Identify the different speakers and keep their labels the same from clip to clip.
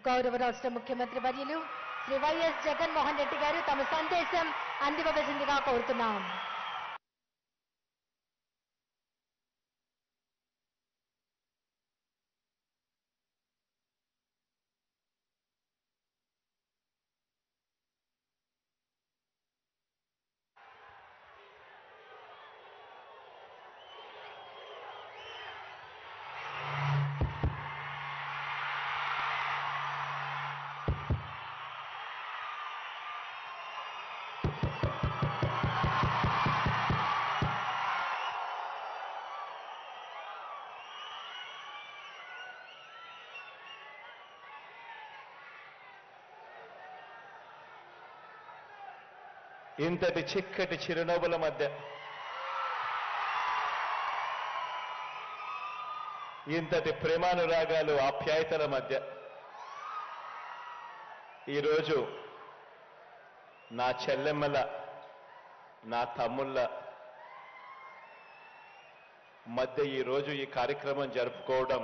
Speaker 1: గౌరవ రాష్ట్ర ముఖ్యమంత్రి వర్యులు శ్రీ వైఎస్ జగన్మోహన్ రెడ్డి గారు తమ సందేశం అందివ్వవలసిందిగా కోరుతున్నాం.
Speaker 2: ఇంతటి చిక్కటి చిరునవ్వుల మధ్య, ఇంతటి ప్రేమానురాగాలు ఆప్యాయతల మధ్య ఈరోజు నా చెల్లెమ్మల, నా తమ్ముళ్ళ మధ్య ఈరోజు ఈ కార్యక్రమం జరుపుకోవడం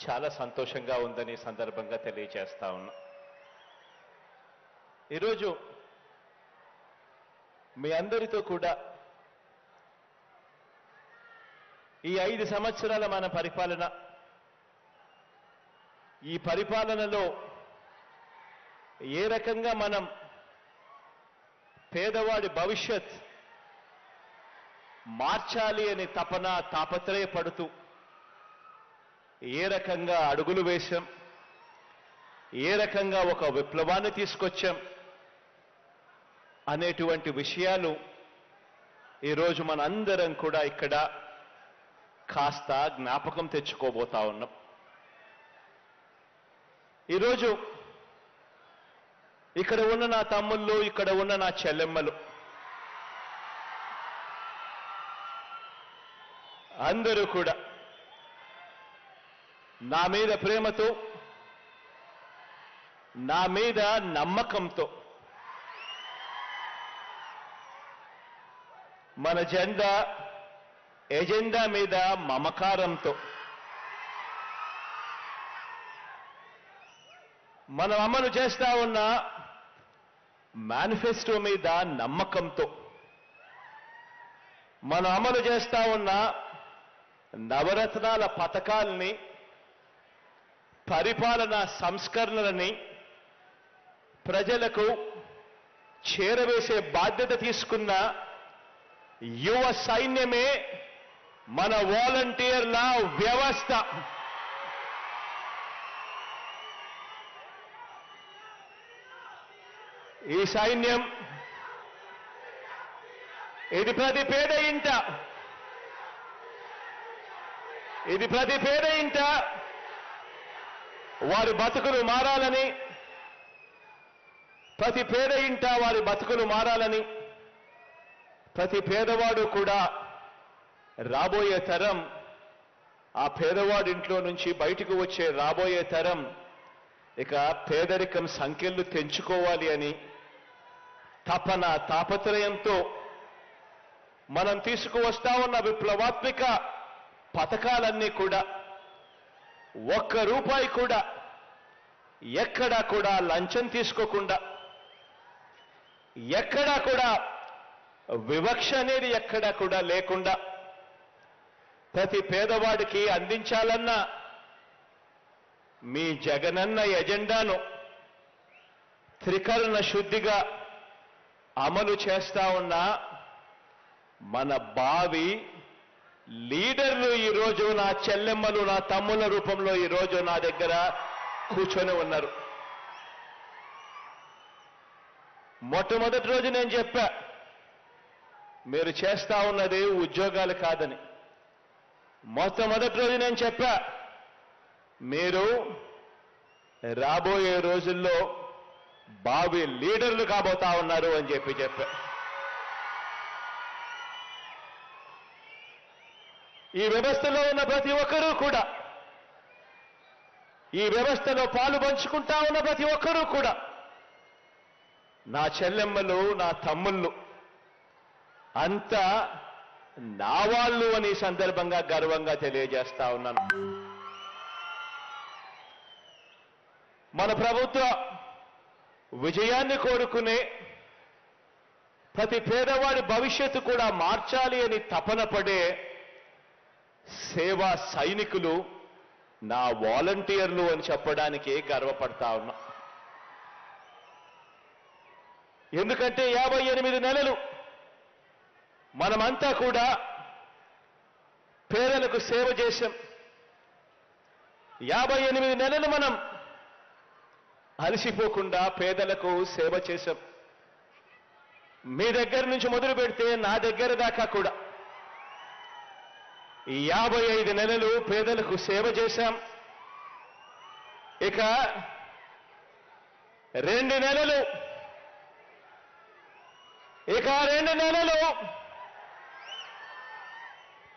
Speaker 2: చాలా సంతోషంగా ఉందని సందర్భంగా తెలియజేస్తా ఉన్నా. ఈరోజు మీ అందరితో కూడా ఈ 5 సంవత్సరాల మన పరిపాలన, ఈ పరిపాలనలో ఏ రకంగా మనం పేదవాడి భవిష్యత్ మార్చాలి అని తాపత్రయపడుతూ ఏ రకంగా అడుగులు వేశాం, ఏ రకంగా ఒక విప్లవాన్ని తీసుకొచ్చాం అనేటువంటి విషయాలు ఈరోజు మనందరం కూడా ఇక్కడ కాస్త జ్ఞాపకం తెచ్చుకోబోతా ఉన్నాం. ఈరోజు ఇక్కడ ఉన్న నా తమ్ముళ్ళు, ఇక్కడ ఉన్న నా చెల్లెమ్మలు అందరూ కూడా నా మీద ప్రేమతో, నా మీద నమ్మకంతో మన ఎజెండా మీద మమకారంతో మనం అమలు చేస్తా ఉన్న మేనిఫెస్టో మీద నమ్మకంతో మనం అమలు చేస్తా ఉన్న నవరత్నాల పథకాల్ని, పరిపాలనా సంస్కరణలని ప్రజలకు చేరవేసే బాధ్యత తీసుకున్న యువ సైన్యమే మన వాలంటీర్ల వ్యవస్థ. ఈ సైన్యం ఇది ప్రతి పేద ఇంట వారి బతుకులు మారాలని, ప్రతి పేద ఇంట వారి బతుకులు మారాలని, ప్రతి పేదవాడు కూడా రాబోయే తరం, ఆ పేదవాడి ఇంట్లో నుంచి బయటకు వచ్చే రాబోయే తరం ఇక పేదరికం సంఖ్యలు తెంచుకోవాలి అని తాపత్రయంతో మనం తీసుకువస్తా ఉన్న విప్లవాత్మక పథకాలన్నీ కూడా ₹1 కూడా ఎక్కడా కూడా లంచం తీసుకోకుండా, ఎక్కడా కూడా వివక్ష అనేది ఎక్కడా కూడా లేకుండా ప్రతి పేదవాడికి అందించాలన్న మీ జగనన్న ఎజెండాను త్రికరణ శుద్ధిగా అమలు చేస్తా ఉన్న మన భావి లీడర్లు ఈరోజు నా చెల్లెమ్మలు, నా తమ్ముళ్ళ రూపంలో ఈరోజు నా దగ్గర కూర్చొని ఉన్నారు. మొట్టమొదటి రోజు నేను చెప్పా, మీరు చేస్తా ఉన్నది ఉద్యోగాలు కాదని. మొట్టమొదటి రోజు నేను చెప్పా, మీరు రాబోయే రోజుల్లో భావి లీడర్లు కాబోతా ఉన్నారు అని చెప్పా. ఈ వ్యవస్థలో ఉన్న ప్రతి ఒక్కరూ కూడా, ఈ వ్యవస్థలో పాలు పంచుకుంటా ఉన్న ప్రతి ఒక్కరూ కూడా నా చెల్లెమ్మలు, నా తమ్ముళ్ళు అంతా నా వాళ్ళు అని సందర్భంగా గర్వంగా తెలియజేస్తా ఉన్నాను. మన ప్రభుత్వ విజయాన్ని కోరుకునే ప్రతి పేదవాడి భవిష్యత్తు కూడా మార్చాలి అని తపన పడే సేవా సైనికులు నా వాలంటీర్లు అని చెప్పడానికి గర్వపడతా ఉన్నా. ఎందుకంటే 58 నెలలు మనమంతా కూడా పేదలకు సేవ చేశాం. 58 నెలలు మనం అలసిపోకుండా పేదలకు సేవ చేశాం. మీ దగ్గర నుంచి మొదలు పెడితే నా దగ్గర దాకా కూడా 55 నెలలు పేదలకు సేవ చేశాం. ఇక 2 నెలలు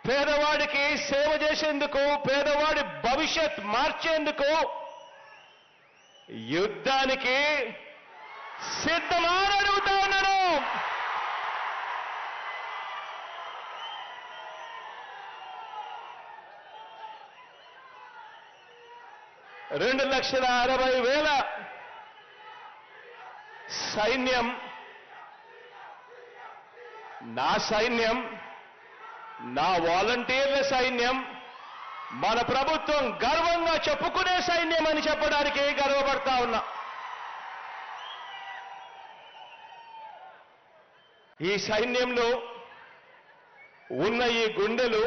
Speaker 2: పేదవాడికి సేవ చేసేందుకు, పేదవాడి భవిష్యత్ మార్చేందుకు యుద్ధానికి సిద్ధమా అని అడుగుతా ఉన్నాను. $2,60,000 సైన్యం, నా సైన్యం, నా వాలంటీర్ల సైన్యం, మన ప్రభుత్వం గర్వంగా చెప్పుకునే సైన్యం అని చెప్పడానికి గర్వపడతా ఉన్నా. ఈ సైన్యంలో ఉన్న ఈ గుండెలు,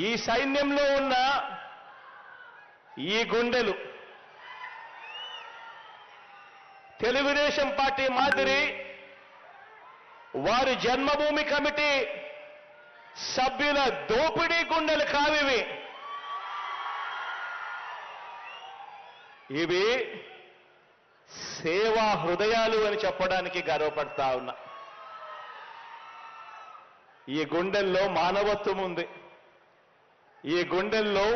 Speaker 2: ఈ సైన్యంలో ఉన్న ఈ గుండెలు తెలుగుదేశం పార్టీ మాదిరి వారి జన్మభూమి కమిటీ సభ్యుల దోపిడీ గుండెలు కావివి. ఇవి సేవా హృదయాలు అని చెప్పడానికి గర్వపడతా ఉన్నా. ఈ గుండెల్లో మానవత్వం ఉంది. ఈ గుండెల్లో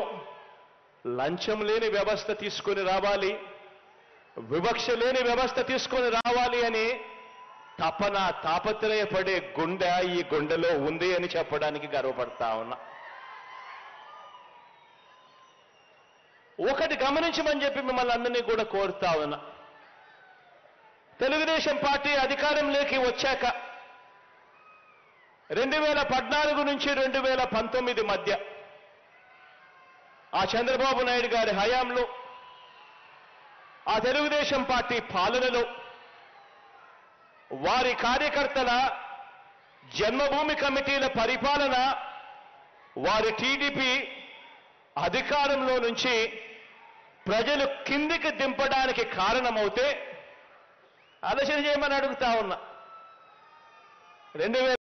Speaker 2: లంచం లేని వ్యవస్థ తీసుకొని రావాలి, వివక్ష లేని వ్యవస్థ తీసుకొని రావాలి అని తపన, తాపత్రయపడే గుండె ఈ గుండెలో ఉంది అని చెప్పడానికి గర్వపడతా ఉన్నా. ఒకటి గమనించమని చెప్పి మిమ్మల్ని అందరినీ కూడా కోరుతా ఉన్నా. తెలుగుదేశం పార్టీ అధికారంలోకి వచ్చాక 2014 నుంచి 2019 మధ్య ఆ చంద్రబాబు నాయుడు గారి హయాంలో, ఆ తెలుగుదేశం పార్టీ పాలనలో వారి కార్యకర్తల జన్మభూమి కమిటీల పరిపాలన, వారి టీడీపీ అధికారంలో నుంచి ప్రజలు కిందికి దింపడానికి కారణమవుతే ఆలోచన చేయమని అడుగుతా ఉన్నా.